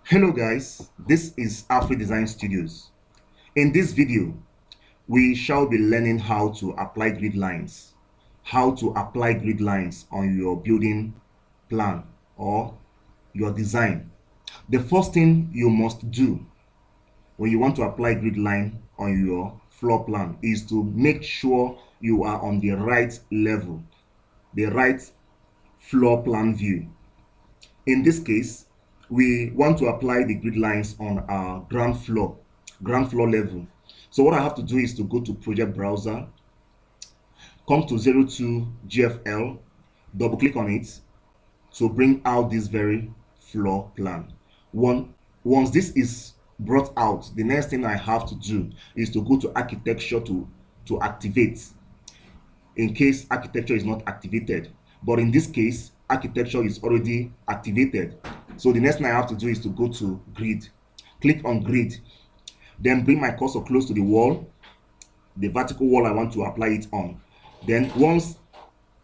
Hello guys, this is Afri Design Studios. In this video, we shall be learning how to apply grid lines. How to apply grid lines on your building plan or your design. The first thing you must do when you want to apply grid line on your floor plan is to make sure you are on the right level, the right floor plan view. In this case, we want to apply the grid lines on our ground floor level. So what I have to do is to go to project browser, come to 02 GFL, double click on it to bring out this very floor plan. Once this is brought out, the next thing I have to do is to go to architecture to activate, in case architecture is not activated. But in this case, architecture is already activated. So the next thing I have to do is to go to grid, click on grid, then bring my cursor close to the wall, the vertical wall I want to apply it on. Then once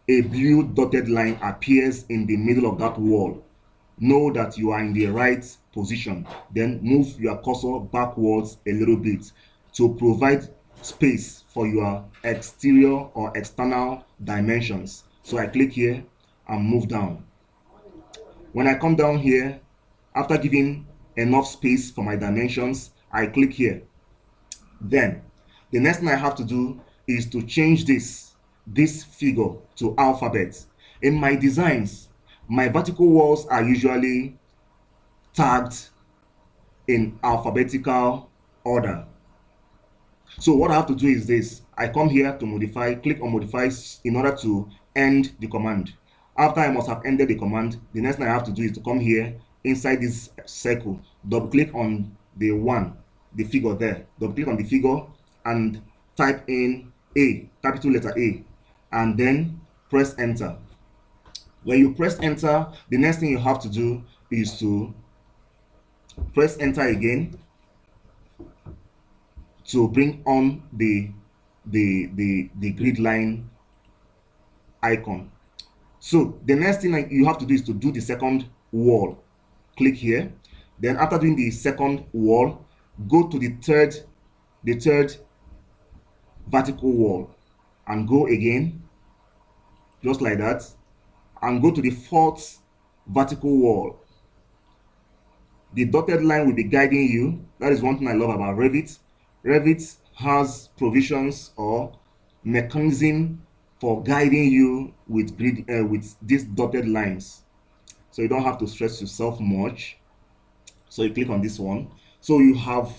a blue dotted line appears in the middle of that wall, know that you are in the right position. Then move your cursor backwards a little bit to provide space for your exterior or external dimensions. So I click here and move down. When I come down here, after giving enough space for my dimensions, I click here. Then the next thing I have to do is to change this figure to alphabet. In my designs, my vertical walls are usually tagged in alphabetical order. So what I have to do is this: I come here to modify, click on modify in order to end the command. After I must have ended the command, the next thing I have to do is to come here inside this circle, double click on the figure there, double click on the figure and type in A, capital letter A, and then press enter. When you press enter, the next thing you have to do is to press enter again to bring on the grid line icon. So the next thing you have to do is to do the second wall. Click here. Then after doing the second wall, go to the third vertical wall and go again, just like that, and go to the fourth vertical wall. The dotted line will be guiding you. That is one thing I love about Revit. Revit has provisions or mechanism for guiding you with with these dotted lines, so you don't have to stress yourself much. So you click on this one. So you have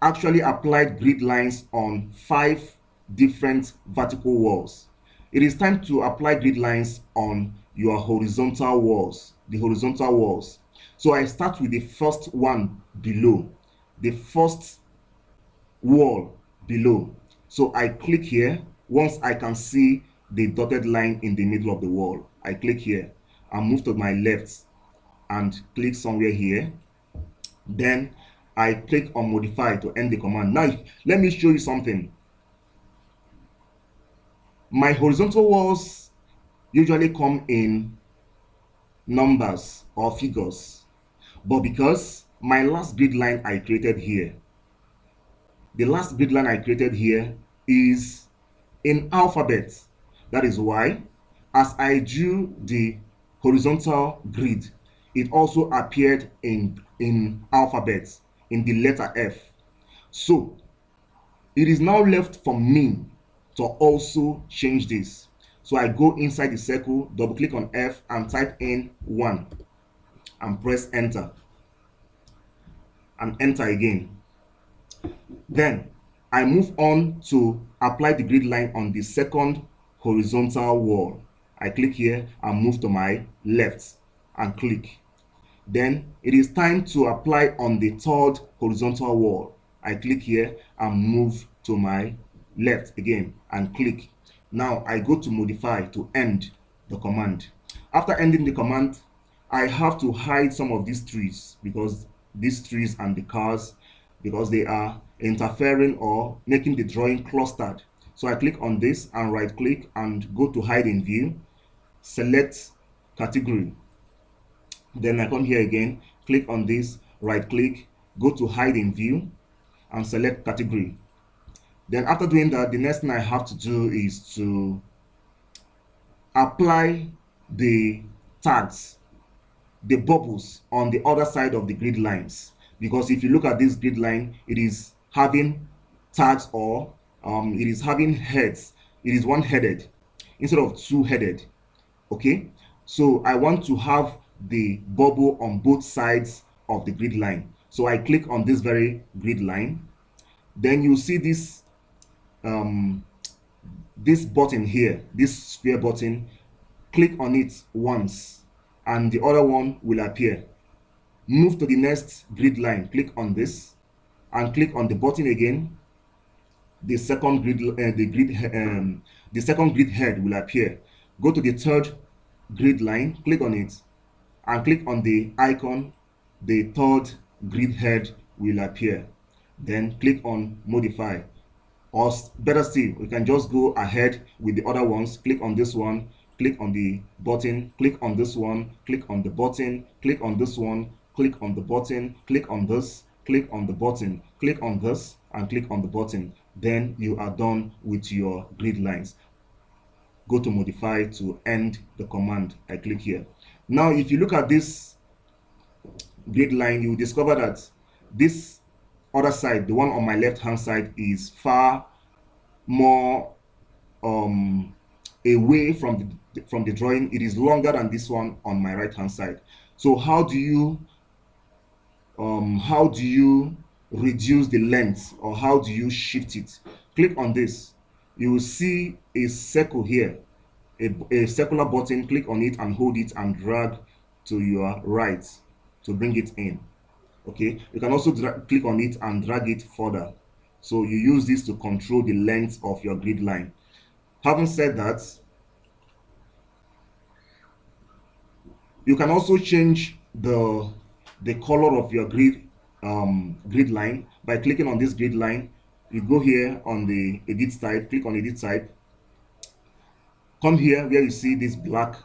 actually applied grid lines on 5 different vertical walls. It is time to apply grid lines on your horizontal walls, the horizontal walls. So I start with the first one below, the first wall below. So I click here. Once I can see the dotted line in the middle of the wall, I click here and move to my left and click somewhere here. Then I click on modify to end the command. Now let me show you something. My horizontal walls usually come in numbers or figures, but because my last grid line I created here, the last grid line I created here is in alphabet. That is why as I drew the horizontal grid, it also appeared in alphabet, in the letter F. So it is now left for me to also change this. So I go inside the circle, double click on F and type in 1 and press enter and enter again. Then I move on to apply the grid line on the second horizontal wall. I click here and move to my left and click. Then it is time to apply on the third horizontal wall. I click here and move to my left again and click. Now I go to modify to end the command. After ending the command, I have to hide some of these trees, because these trees and the cars, because they are interfering or making the drawing clustered. So I click on this and right click and go to hide in view, select category. Then I come here again, click on this right click, go to hide in view and select category. Then after doing that, the next thing I have to do is to apply the tags, the bubbles on the other side of the grid lines. Because if you look at this grid line, it is having tags, or it is having heads. It is one-headed instead of two-headed. Okay, so I want to have the bubble on both sides of the grid line. So I click on this very grid line. Then you see this button here, this square button. Click on it once and the other one will appear. Move to the next grid line, click on this and click on the button again. The second grid head will appear. Go to the third grid line, click on it and click on the icon. The third grid head will appear. Then click on modify, or better still, you can just go ahead with the other ones. Click on this one, click on the button, click on this one, click on the button, click on this one, click on the button, click on this, click on the button, click on this and click on the button. Then you are done with your grid lines. Go to modify to end the command. I click here. Now if you look at this grid line, you will discover that this other side, the one on my left hand side, is far more away from the drawing. It is longer than this one on my right hand side. So how do you reduce the length, or how do you shift it? Click on this. You will see a circle here, a circular button. Click on it and hold it and drag to your right to bring it in. Okay, you can also click on it and drag it further. So you use this to control the length of your grid line. Having said that, you can also change the color of your grid line by clicking on this grid line. You go here on the edit type, click on edit type, come here where you see this black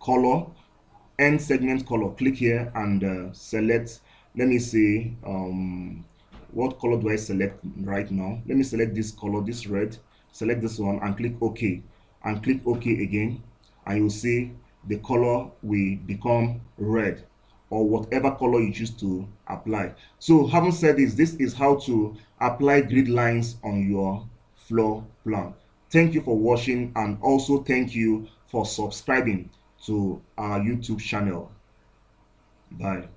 color, end segment color. Click here and select, let me see, what color do I select right now? Let me select this color, this red. Select this one and click OK, and click OK again, and you'll see the color will become red, or whatever color you choose to apply. So having said this is how to apply grid lines on your floor plan. Thank you for watching, and also thank you for subscribing to our YouTube channel. Bye.